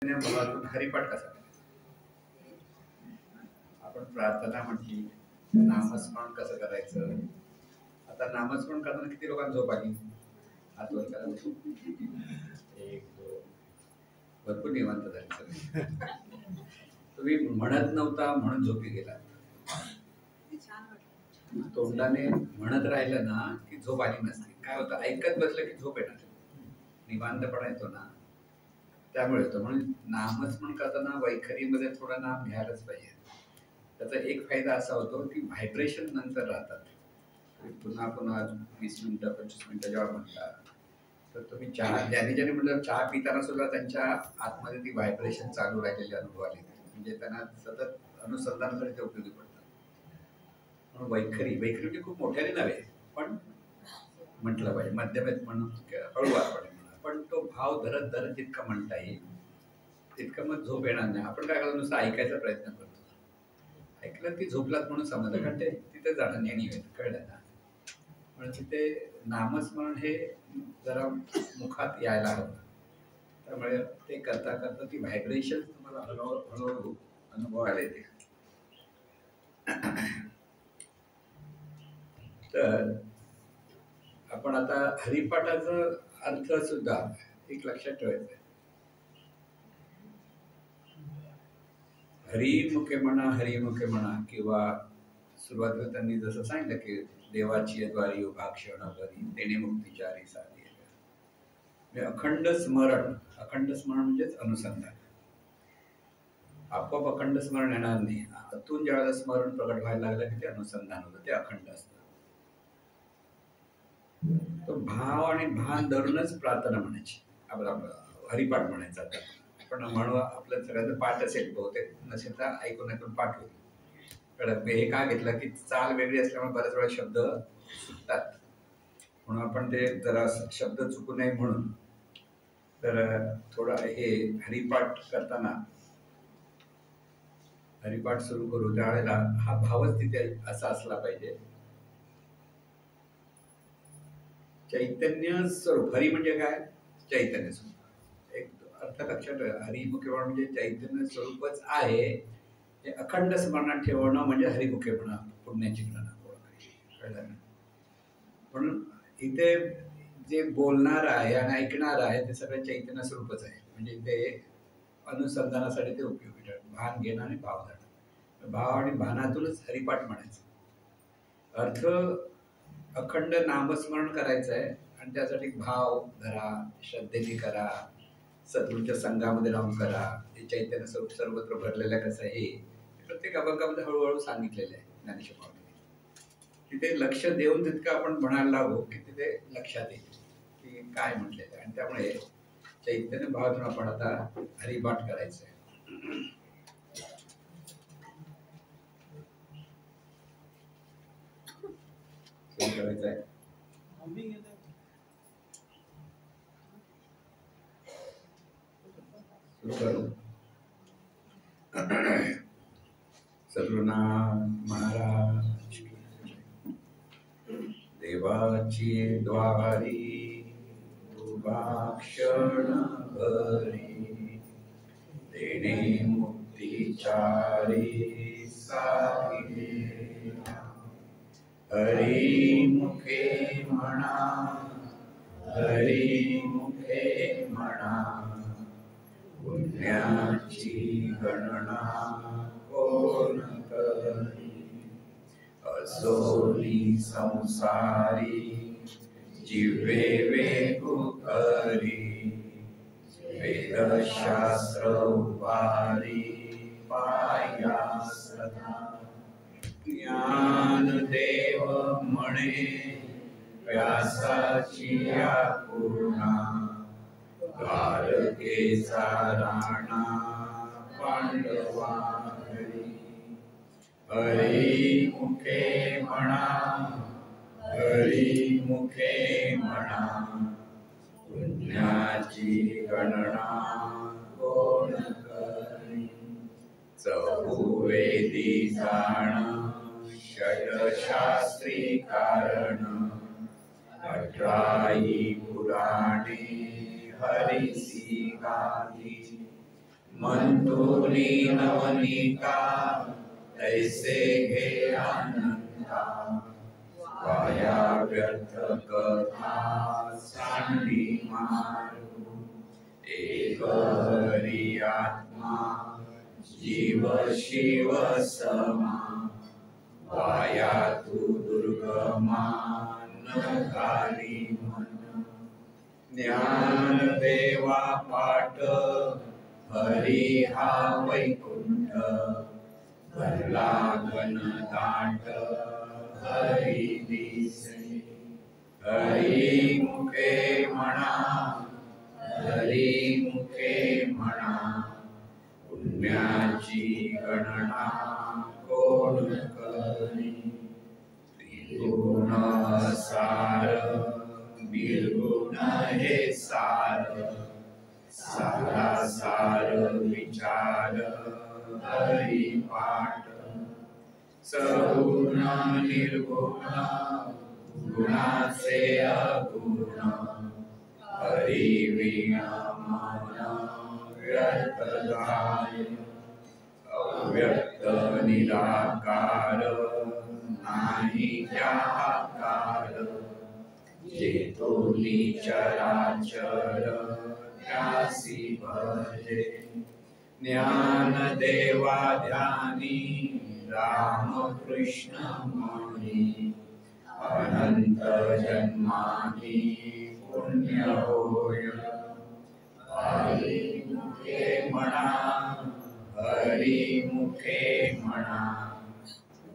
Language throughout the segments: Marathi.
मुळातून हरिपाठ कसा करायचा? आपण प्रार्थना म्हटली, नामस्मरण कसं करायचं? आता नामस्मरण करताना किती लोकांना झोप आली? हात वर करा. एक दोन, भरपूर निवांत झाली सगळी. तुम्ही म्हणत नव्हता म्हणून झोपी गेला. तोंडाने म्हणत राहिलं ना की झोप आली नसते. काय होतं, ऐकत बसलं की झोप येणार, निवांतपणा येतो ना, त्यामुळे होतं. म्हणून नामस्मरण करताना वैखरीमध्ये थोडं नाम घ्यायलाच पाहिजे. त्याचा एक फायदा असा होतो की व्हायब्रेशन नंतर राहतात. पुन्हा पुन्हा 20 मिनिटं 25 मिनिटं जेव्हा म्हणतात तर तुम्ही चहा, ज्याने म्हटलं चहा पिताना सुद्धा त्यांच्या आतमध्ये ती व्हायब्रेशन चालू राहिलेली अनुभव आले, म्हणजे त्यांना सतत अनुसंधानासाठी ते उपयोगी पडतात. म्हणून वैखरी म्हणजे खूप मोठ्याने नव्हे, पण म्हटलं पाहिजे मध्यमेत म्हणून हळूवारपणे म्हणा, पण तो भाव धरत धरत जितका म्हणता येईल तितकं मग झोप येणार नाही. आपण काय करतो, नुसतं ऐकायचा प्रयत्न करतो. ऐकलं की झोपलात म्हणून समजलं, कारण ते तिथे जाणं नेहमी कळलं ना. म्हणून तिथे नामस्मरण हे जरा मुखात यायला हवं. त्यामुळे ते करता करता ती व्हायब्रेशन तुम्हाला हळूहळू अनुभवायला येते. तर आपण आता हरिपाठाचा अर्थ सुद्धा एक लक्षात ठेवायचा आहे. हरिमुखे म्हणा, हरिमुखे म्हणा, किंवा सुरुवातीला त्यांनी जसं सांगितलं की देवाची द्वारी उभा क्षण भरी तेने मुक्तीचारी साधी. अखंड स्मरण म्हणजेच अनुसंधान. आपोआप अखंड स्मरण येणार नाही. आतून ज्यावेळेला स्मरण प्रगट व्हायला लागलं की ते अनुसंधान होतं, ते अखंड असतं. तो भाव आणि भान धरूनच प्रार्थना म्हणायची, आपला हरिपाठ म्हणायचा. आपण म्हणू, आपलं सगळ्यांचं पाठ असेल, बहुतेक नसेल तर ऐकून ऐकून पाठ होईल. कळत हे का घेतलं की चाल वेगळी असल्यामुळे बऱ्याच वेळा शब्द सुटतात, म्हणून आपण ते जरा शब्द चुकू नये म्हणून तर थोडा हे हरिपाठ करताना हरिपाठ सुरू करू त्यावेळेला हा भावच तिथे असा असला पाहिजे. चैतन्य स्वरूप. हरी म्हणजे काय? चैतन्य स्वरूप. एक अर्थ लक्षात ठेवा, हरिमुखेपणा म्हणजे चैतन्य स्वरूपच आहे हे अखंड स्मरणात ठेवणं म्हणजे हरिमुखेपणा, पुण्याची गणना. म्हणून इथे जे बोलणार आहे आणि ऐकणार आहे ते सगळं चैतन्य स्वरूपच आहे, म्हणजे ते अनुसंधानासाठी ते उपयोगी ठरतं. भान घेणं आणि भाव धरणं, भाव आणि भानातूनच हरिपाठ म्हणायचं. अर्थ अखंड नामस्मरण करायचं आहे आणि त्यासाठी भाव धरा, श्रद्धेने करा, सद्गुरूंच्या संघामध्ये राहून करा. हे चैतन्य स्वरूप सर्वत्र भरलेलं कसं आहे प्रत्येक अभंगामध्ये हळूहळू सांगितलेलं आहे ज्ञानेश्वरांनी. तिथे लक्ष देऊन तितकं आपण म्हणायला लागू की तिथे लक्षात येईल की काय म्हटलेलं आहे. आणि त्यामुळे चैतन्य भावातून आपण आता हरिपाठ करायचं आहे. करायचं आहे. सुरू करू. सद्गुरुनाथ महाराज, देवाची द्वारी उभा क्षण भरी तेने मुक्तीचारी साधी. हरी मुखे म्हणा, हरी मुखे म्हणा, पुण्याची गणना कोण करी. असोली संसारी जिवे वेगू करी, वेदशास्त्र उभारी पाया सदा. ज्ञानदेव म्हणे व्यासाची पूर्णा, द्वारकेचा राणा पांडवांनी. हरी मुखे म्हणा, हरी मुखे म्हणा, पुण्याची गणना कोण करी. चहुवेदी जाण षटशास्त्री कारण, 18 पुराणे हरिसी गादी. मंतुनी नवनीता तैसे घे अनंता वाया व्यर्थ कथा सांडी मारू एक हरी आत्मा जीव शिव समा वाया तू दुर्गमा न खाली मन ज्ञान देवा पाठ हरी हा वैकुंठ भरला घन दाट हरी दिसे हरी मुखे म्हणा हरी मुखे म्हणा पुण्याची गणना कोण करी त्रिगुण सार निर्गुण हे सार सारा सार विचार हरी पाठ सगुण निर्गुण गुणाचे अगुण हरी विना मन व्यर्थ जाय अव्यक्त निराकार नाही ज्याकार जेतोनी चराचर त्यासी भजे ज्ञान देवा ध्यानी राम कृष्ण मणी अनंत जन्मानी पुण्य होय हरी मुखे म्हणा हरी मुखे म्हणा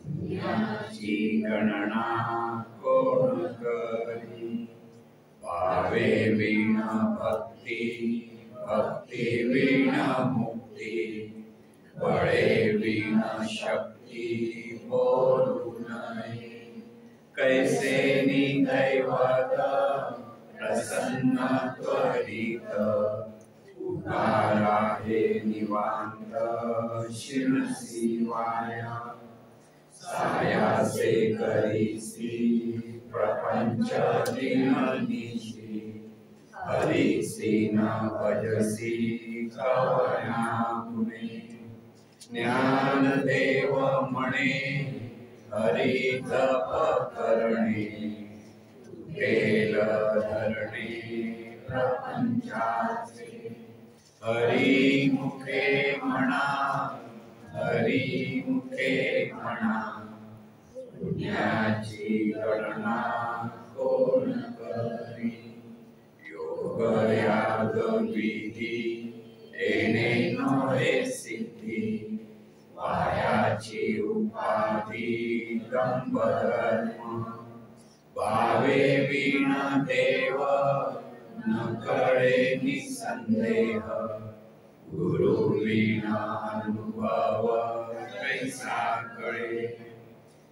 पुण्याची गणना कोण करी भावे विण भक्ती भक्ती विण मुक्ती बळे विण शक्ती बोलू नये कैसे दैवत प्रसन्न त्वरित उदार आहे निवांत शिरसी वाया सायासे करीसी प्रपंच दिननिशी हरीसी न भजसी कवया गुणे ज्ञान देव म्हणे हरी जप करणे केल धरणे प्रपंचाचे हरी मुखे म्हणा हरी मुखे म्हणा पुण्याची गणना कोण करी योग याग विधी येणे नव्हे सिद्धी वायाची उपाधी दंभ धर्म भावे विण देव न कळे निसंदेह गुरु विण अनुभव कैसा कळे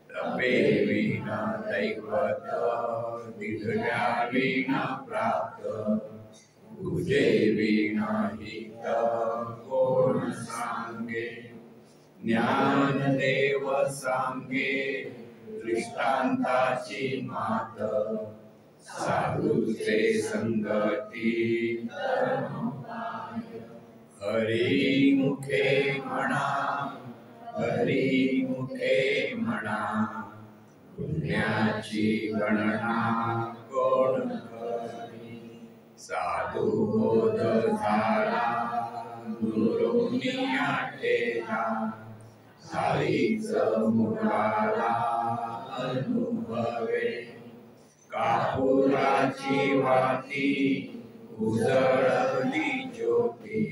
तपे विण दैवत दिव्या विण प्राप्त पूजे विण हित कोण सांगे ज्ञान देव सांगे दृष्टांताची मात साधूचे संगती हरी मुखे म्हणा हरी मुखे म्हणा पुण्याची गणना कोण करी साधू बोध झाला दुरोनिया ठेला हरीच मुळाला अनुभवे कापुराची वाती उजळली ज्योती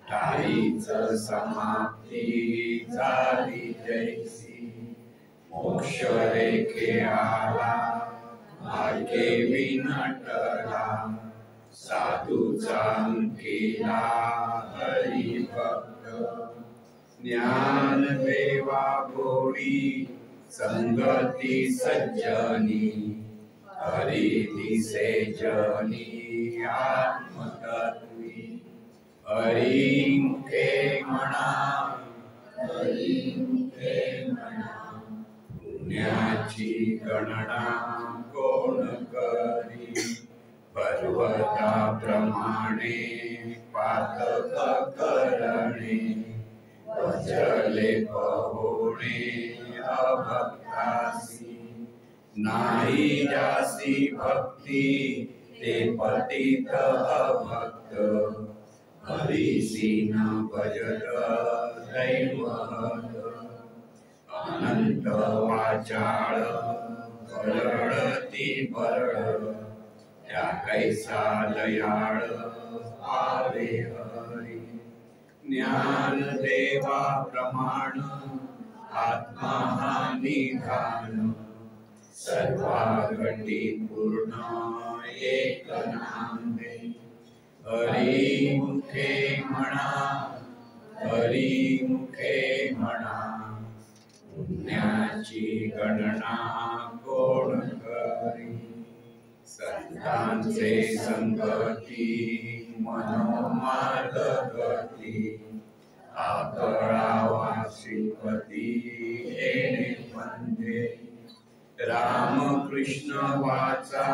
ठाईच समाप्ती झाली जैसी मोक्ष रेखे आला भाग्ये विनटला साधूचा केला हरी भक्त ज्ञान देवा गोडी संगती सज्जनी हरी दिसे जनी आत्मतत्वी हरी मुखे म्हणा हरी मुखे म्हणा पुण्याची गणना कोण करी पर्वता प्रमाणे पातक कर वज्रले पहोणे अभक्तासी नाही जासी भक्ती ते पतित अभक्त हरिसी न भजत दैवत अनंत वाचाळ बरळती बरळ त्या कैसा दयाळ आवे हरी ज्ञान देवा प्रमाण आत्मा हा निधान सर्वा घटी पूर्ण एक नांदे हरी मुखे म्हणा हरी मुखे म्हणा पुण्याची गणना कोण करी संतांचे संगती मनोमार्ग गती आकळावा श्रीपती येणे पंथे राम कृष्ण वाचा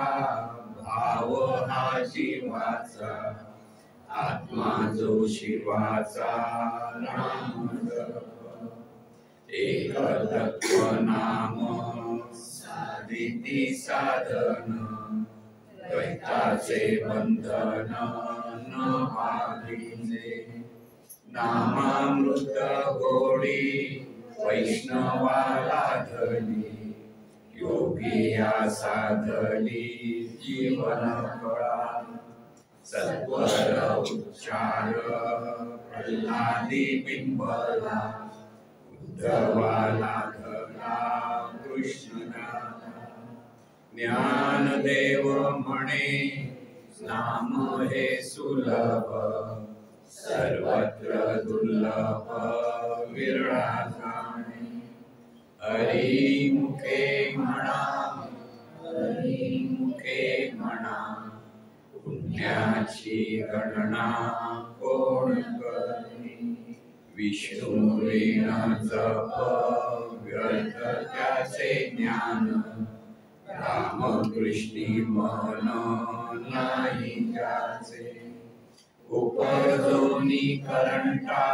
भाव हा जीवाचा आत्मा जो शिवाचा राम जप एक तत्व नाम साधिती साधन द्वैताचे बंधन न बांधिले नामामृत गोडी वैष्णवाला धली योगिया साधली जीवन कळा सत्वर उच्चार प्रल्हादी बिंबला उद्धवाला धला कृष्णना ज्ञानदेव म्हणे नाम हे सुलभ सर्वत्र दुर्लभ विरळा जाणे हरी मुखे म्हणा हरी मुखे म्हणा पुण्याची गणना कोण करी विष्णू वीण जप व्यर्थ त्याचे ज्ञान रामकृष्णी मन नाही त्याचे उपजोनी करंटा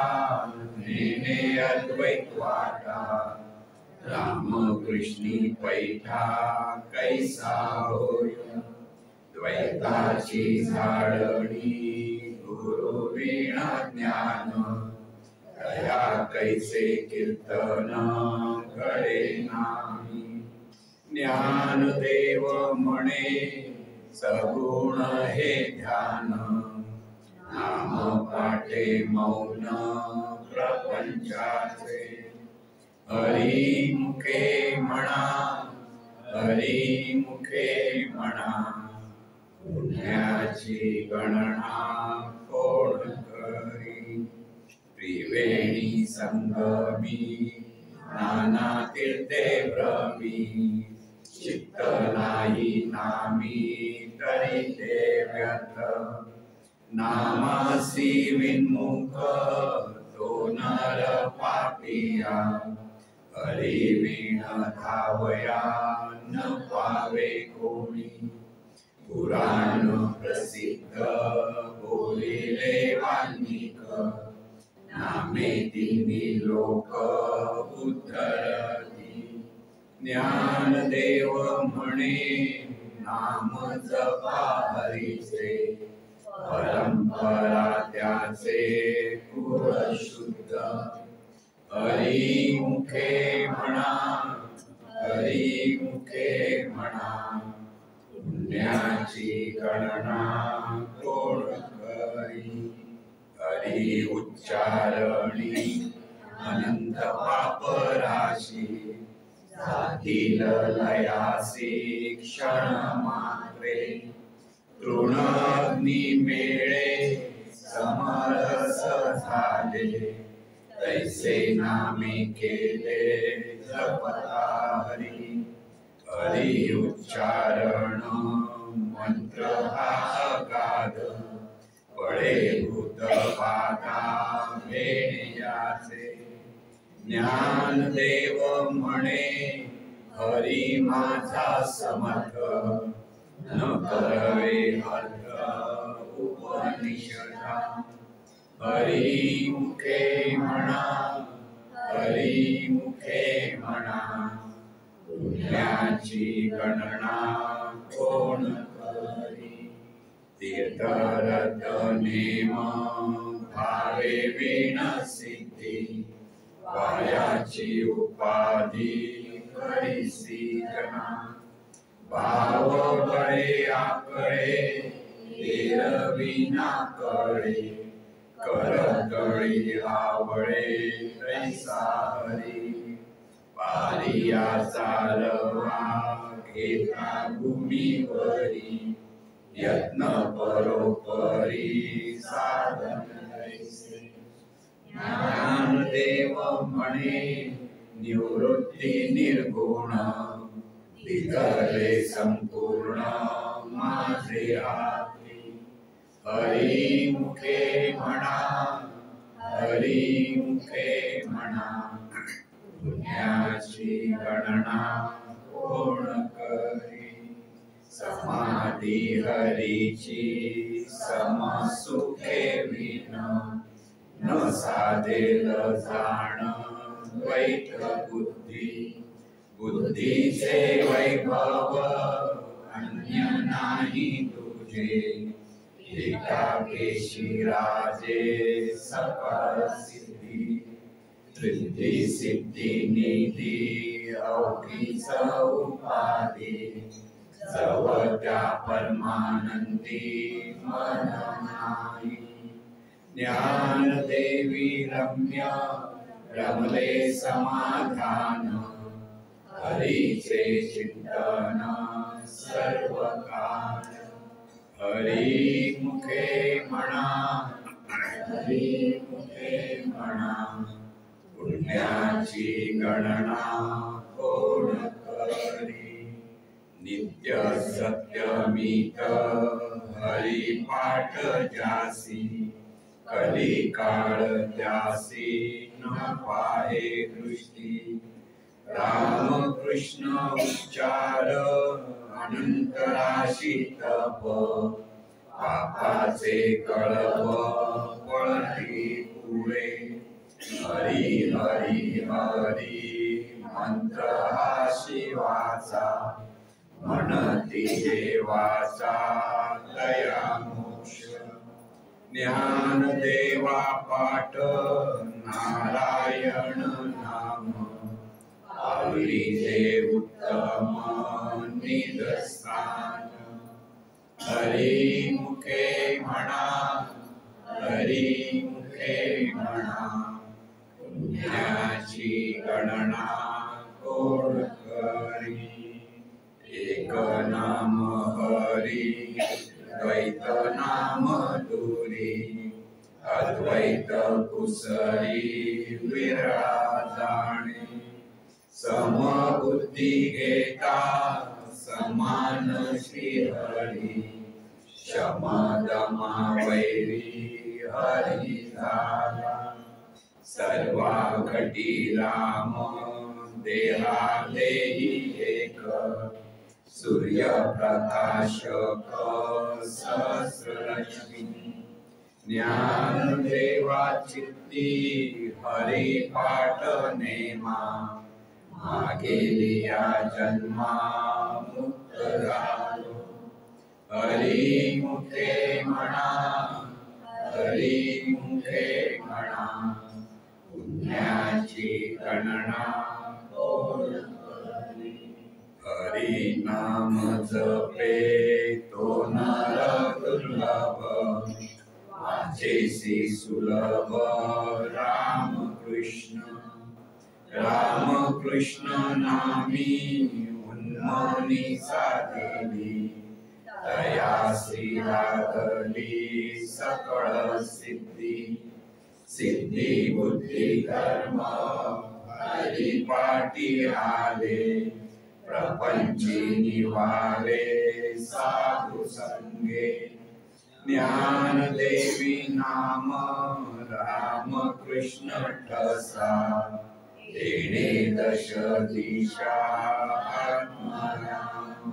नेणे अद्वैत वाटा रामकृष्णी पैठा कैसा होय द्वैताची झाडणी गुरु वीणा ज्ञान दया कैसे कीर्तन घडे नाही ज्ञानदेव म्हणे सगुण हे ध्यान नाम पाठे मौन प्रपंचाचे हरी मुखे म्हणा हरी मुखे म्हणा पुण्याची गणना कोण करी त्रिवेणी संगमी नाना तीर्थे भ्रमी चित्त नाही नामी तरी ते व्यर्थ नामासी विन्मुख तो नर पापिया हरी वीण धावया न पावे कोणी पुराण प्रसिद्ध बोलिले वाल्मिक नामे तिन्ही लोक उद्धरती ज्ञानदेव म्हणे नाम जपा हरीचे परंपरा त्याचे कुळ शुद्ध हरी मुखे म्हणा हरी मुखे म्हणा पुण्याची गणना कोण करी हरी उच्चारणी अनंत पाप राशी जातील लयासी क्षण मात्रे तृणाग्नी मेळे समरस झाले तैसे नामे केले जपता हरी हरी उच्चारण मंत्र हा अगाध पळे भूत पाता वेण्याचे ज्ञानदेव म्हणे हरी माझा समर्थ न करवे अर्थ उपनिषदा हरी मुखे म्हणा हरी मुखे म्हणा, पुण्याची गणना कोण करी. तीर्थरथ नेम भावे विण सिद्धी, वायाची उपाधी करीसी जना. भाव बळे आकळे एरविना कळे, करतळी आवळे तैसा हरी. पारिया चालवा घेता भूमीवरी, यत्न परोपरी साधन ऐसे. ज्ञानदेव म्हणे निवृत्ती निर्गुण, विधले संपूर्ण माझे हाती. हरी मुखे म्हणा, हरी मुखे म्हणा, पुण्याची गणना कोण करी. समाधी हरीची समसुखे विन, न साधेल जाण द्वैत बुद्धी. बुद्धीचे वैभव अन्य नाही तुझे, एकापेशी राजे सकळ सिद्धी. रिद्धी सिद्धी निधी अवघीच उपाधी, जवळ त्या परमानंदी मन नाही. ज्ञानदेवी रम्य रमले समाधान, हरीचे चिंतन सर्व काळ. हरी मुखे म्हणा, हरी मुखे म्हणा, पुण्याची गणना कोण करी. नित्य सत्यमित हरिपाठ जासी, कली काळ त्यासी न पाहे दृष्टी. राम कृष्ण उच्चार अनंत राशी तप, पापाचे कळव पळती पुढे. हरी हरी हरी मंत्र हा शिवाचा, म्हणती देवाचा दया मोक्ष. ज्ञानदेवा पाठ नारायण नाम, आवडीचे उत्तम निदस्थान. हरी मुखे म्हणा, हरी मुखे म्हणा, पुण्याची गणना कोण करी. एक नाम हरी, द्वैत नाम दूरी, अद्वैत कुसरी विरळा जाणे. समबुद्धी घेता समान श्रीहरी, शमदमा वैरी हरी झाला. सर्वा घटी राम देहा देही एक, सूर्य प्रकाशक सहस्ररश्मी. ज्ञानदेवा चित्ती हरी पाठ नेमा, मागेलिया जन्मा मुक्त झालो. हरी मुखे म्हणा, हरी मुखे म्हणा, पुण्याची गणना कोण करी. हरी नाम जपे तो नर दुर्लभ, वाचेसी सुलभ राम कृष्ण. राम कृष्ण नामी उन्मनी साधिली, तयासी लागली सकळ सिद्धी. सिद्धी बुद्धी धर्म हरिपाठी आले, प्रपंची निवाले साधु संगे. ज्ञानदेवी नाम राम कृष्ण ठसा, देणे दश दिशा आत्मनाम.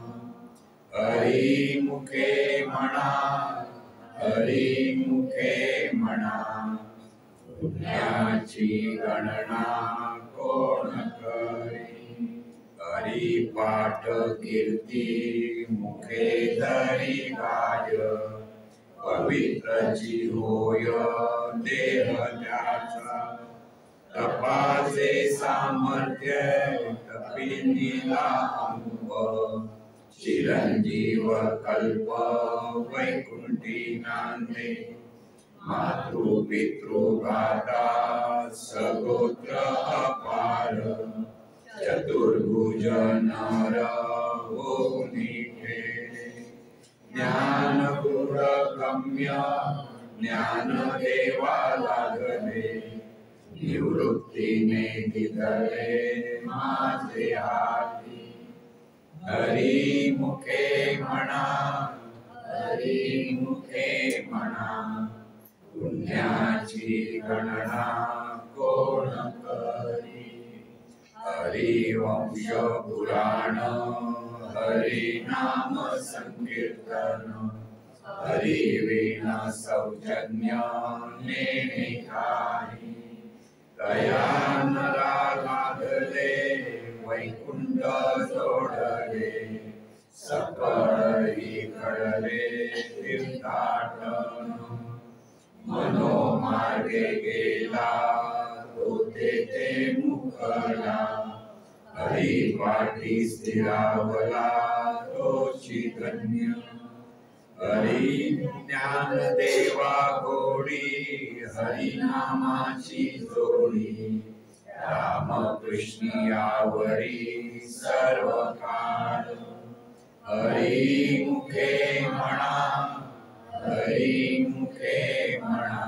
हरी मुखे म्हणा, हरी मुखे म्हणा, पुण्याची गणना कोण करी, हरिपाठ कीर्ती मुखे धरी गाय, पवित्रची होय देह त्याचा, तपाचे सामर्थ्य कपिनीला अनुभव, चिरंजीव कल्प वैकुंठी नांदे, मातृ पितृ गाता सगोत्र अपार, चतुर्भुज नर होनी ठेले, ज्ञान गुण गम्य ज्ञान देवा लागले, निवृत्तीने दिदले माझे हाती, हरी मुखे म्हणा हरी मुखे म्हणा, पुण्याची गणना कोण करी, हरिवंश पुराण हरी नाम संकीर्तन, हरी वीण सौजन्य नेणे काही, तया नरा लाभले वैकुंठ जोडले, सकळही घडले तीर्थाटन, मनोमार्गे गेला तो तेथे मुखला, हरिपाठी स्थिरावला तोची धन्य, हरी ज्ञान देवा गोडी हरी नामाची जोडी, रामकृष्ण यावरी सर्व काळ, हरी मुखे म्हणा हरी मुखे म्हणा,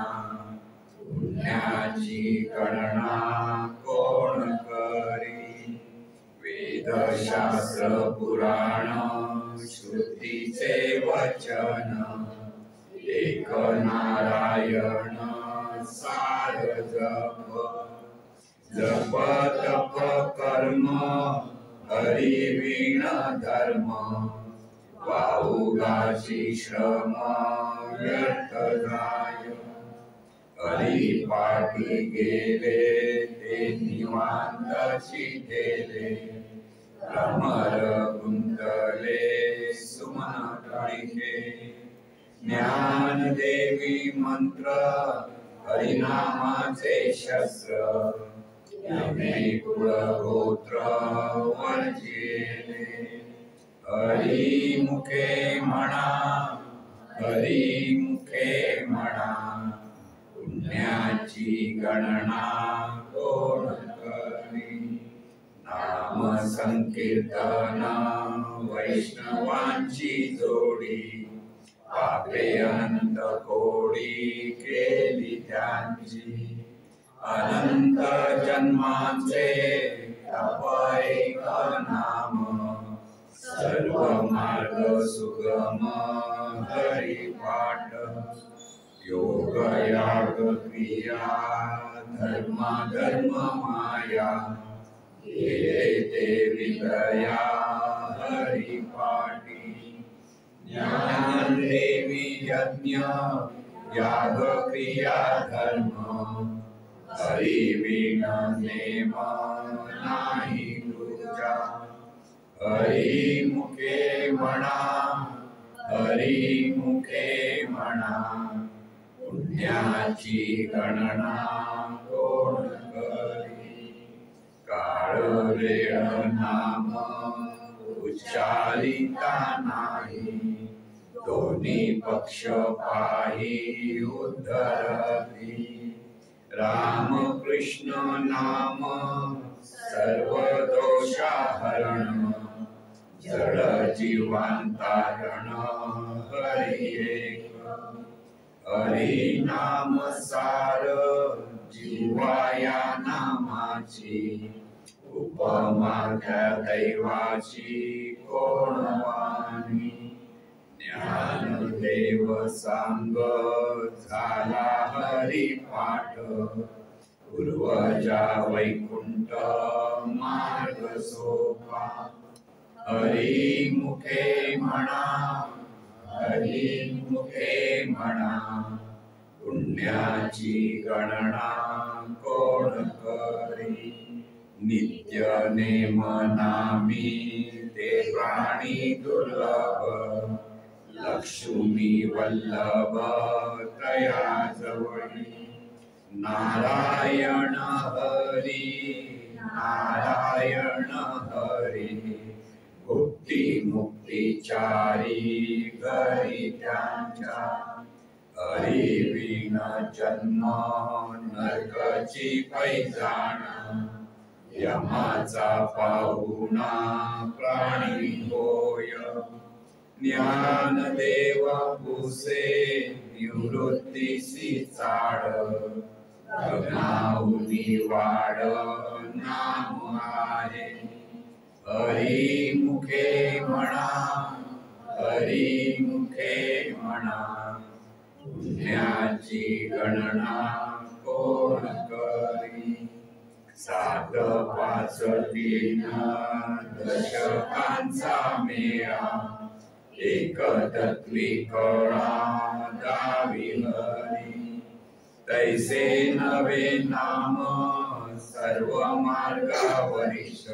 पुण्याची गणना कोण करी, वेदशास्त्र पुराण श्रुतीचे वचन, एक नारायण सार जप, जप तप कर्म हरी वीण धर्म, वाहुगाची श्रम व्यर्थ जाय, हरिपाठी गेले ते निवांतची गेले, भ्रमर गुंतले सुमन कळिके, ज्ञान देवी मंत्र हरिनामाचे शस्त्र, यमे कुळ गोत्र वर्जिले, हरी मुखे म्हणा हरी मुखे म्हणा, पुण्याची गणना कोण करी, नाम संकीर्तन वैष्णवांची जोडी, पापे अनंत कोडी केली त्यांची, अनंत जन्मांचे तप एक नाम, सर्व मार्ग सुगम हरिपाठ, योग याग क्रिया धर्म धर्म माया, गेले ते विदया हरिपाठी, ज्ञान देवी यज्ञ याग क्रिया धर्म, हरी वीण नेम नाही पूजा, हरी मुखे म्हणा हरी मुखे म्हणा, पुण्याची गणना कोण करी, काळ वेळ नाम उच्चारिता नाही, दोन्ही पक्ष पाही उद्धरती, राम कृष्ण नाम सर्व दोषाहरण, जड जीवांतारण हरी एक, हरी नाम सार जीवाया नामाची, उपमा त्या दैवाची कोण वाणी, ज्ञानदेव सांग झाला हरिपाठ, पूर्वजा वैकुंठ मार्ग सोपा, हरी मुखे म्हणा हरी मुखे म्हणा, पुण्याची गणना कोण करी, नित्य नेम नामी ते प्राणी दुर्लभ, लक्ष्मी वल्लभ तया जवळी, नारायण हरी नारायण हरी, भुक्ती मुक्तीचारी घरी त्यांच्या, हरी विण जन्म नरकाची पैजाण, यमाचा पाहुणा प्राणी होय, ज्ञानदेव पुसे निवृत्तीसी चाड, गगनाहुनी वाड नाम आहे, हरी मुखे म्हणा हरी मुखे म्हणा, पुण्याची गणना कोण करी, 7 5 3 दशकांचा मेळा, एकतत्वी कळा गावी हरी, तैसे नवे नाम सर्व मार्गावरीश,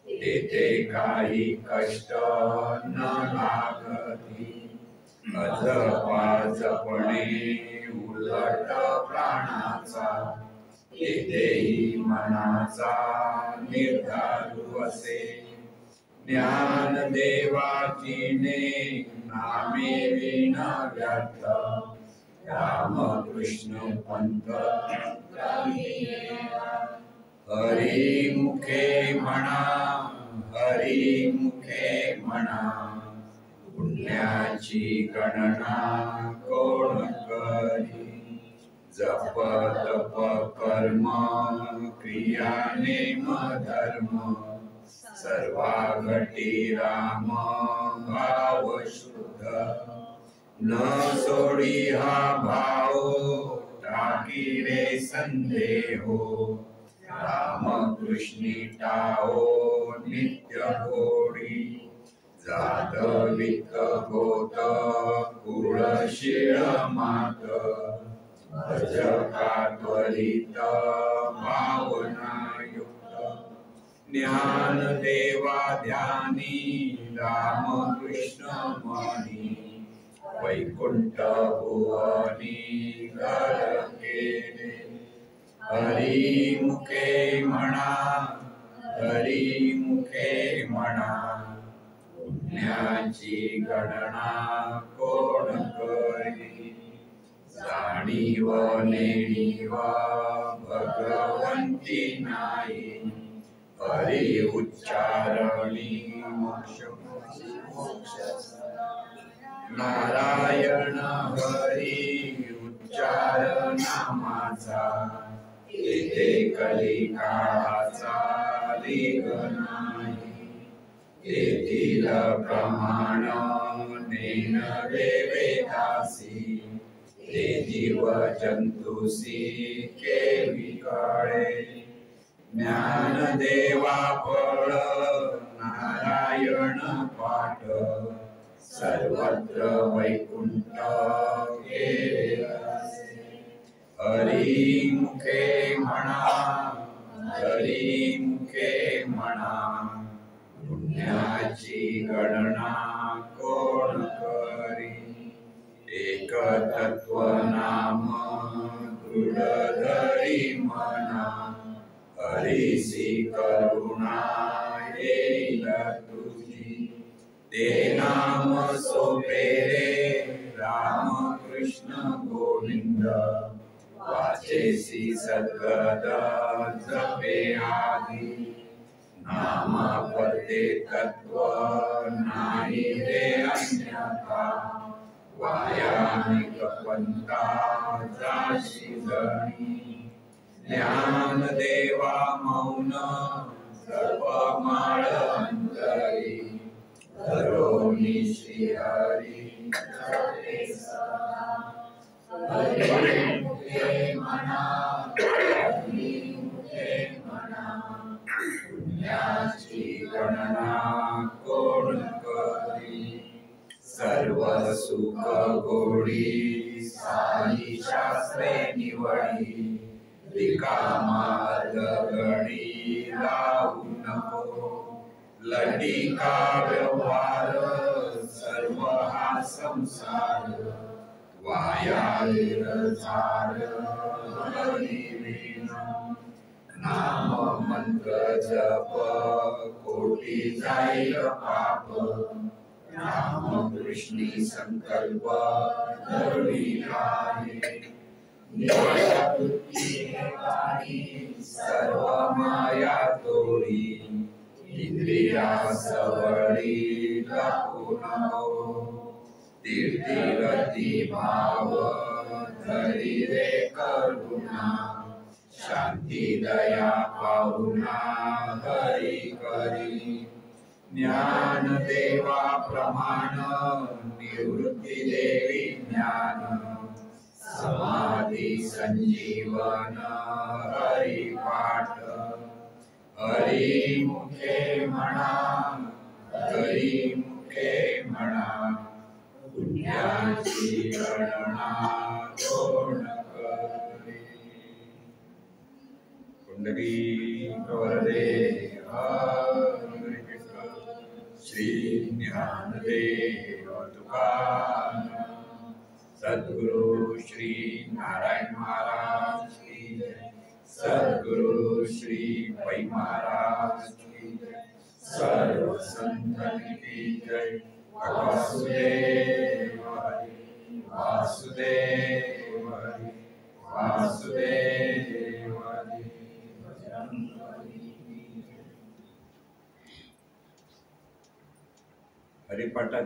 तेथे काही कष्ट न लागती, अजपाजपणे उलट प्राणाचा, तेथेही मनाचा निर्धारू असे, ज्ञानदेवाचीने नामे विण व्यर्थ, रामकृष्ण पंथ हरी मुखे म्हणा हरी मुखे म्हणा, पुण्याची गणना कोण करी, जप तप कर्म क्रिया नेम धर्म, सर्वा घटी राम भाव शुद्ध, न सोडी हा भाव टाकी रे संदेहो, राम कृष्णी टाओ नित्य गोडी, जात वित्त गोत कुळ शिळ मात, भज का त्वरित भावना युक्त, ज्ञान देवा ध्यानी राम कृष्ण मनी, वैकुंठ भुवनी घर केले, हरी मुखे म्हणा हरी मुखे म्हणा, पुण्याची गणना कोण करी, जाणीव नेणीव भगवंती नाही, हरी उच्चारणी मोक्ष, नारायण हरी उच्चार नामाचा, तेथे कली काळाचा लिग नाही, तेथील प्रमाण नेनवे वेदासी, ते जीव जंतुसी केवी कळे, ज्ञानदेवा फळ नारायण पाठ, सर्वत्र वैकुंठ केले असे, हरी मुखे म्हणा हरी मुखे म्हणा, पुण्याची गणना कोण करी, एक तत्व नाम दृढ धरी मना, हरीसी करुणा येईल तुझी, ते नाम सोपे रे राम कृष्ण गोविंद, वाचेसी सद्गद जपे आधी, नामा पते तत्व नाही रे अन्यथा, वायानिक पंथा जाशी जणी, ज्ञान देवा मौन सर्व माळ अंतरी, धरोनी श्री हरी जपे सदा, हरी मुखे म्हणा हरी मुखे म्हणा, पुण्याची गणना कोण करी, सर्व सुख गोडी साईच्या मार्ग गणी लावू नको, लटिका व्यवहार सर्व हा संसार, वाया झाड हरी विण, नाम मंत्र जप कोटी जाईल पाप, राम कृष्णी संकल्प धरणी आहे, सर्व माया तोडी, इंद्रिया सवळी लागू नको, तीर्थी भाव धरी रे करुणा, शांती दया पाहुणा हरी करी, ज्ञान देवा प्रमाण निवृत्ती देवी ज्ञान, समाधी संजीवन हरी पाठ, हरी मुखे म्हणा, हरी मुखे म्हणा, पुण्याची गणना कोण करे, कुंडली वरदे हरी कृष्ण, श्री ज्ञानदेव तुकाराम, सद्गुरु श्री नारायण महाराज की जय, सद्गुरु श्री पै महाराज की जय, सर्व संतन की जय, वासुदेव हरि, वासुदेव हरि, वासुदेव हरि, हरिपाठात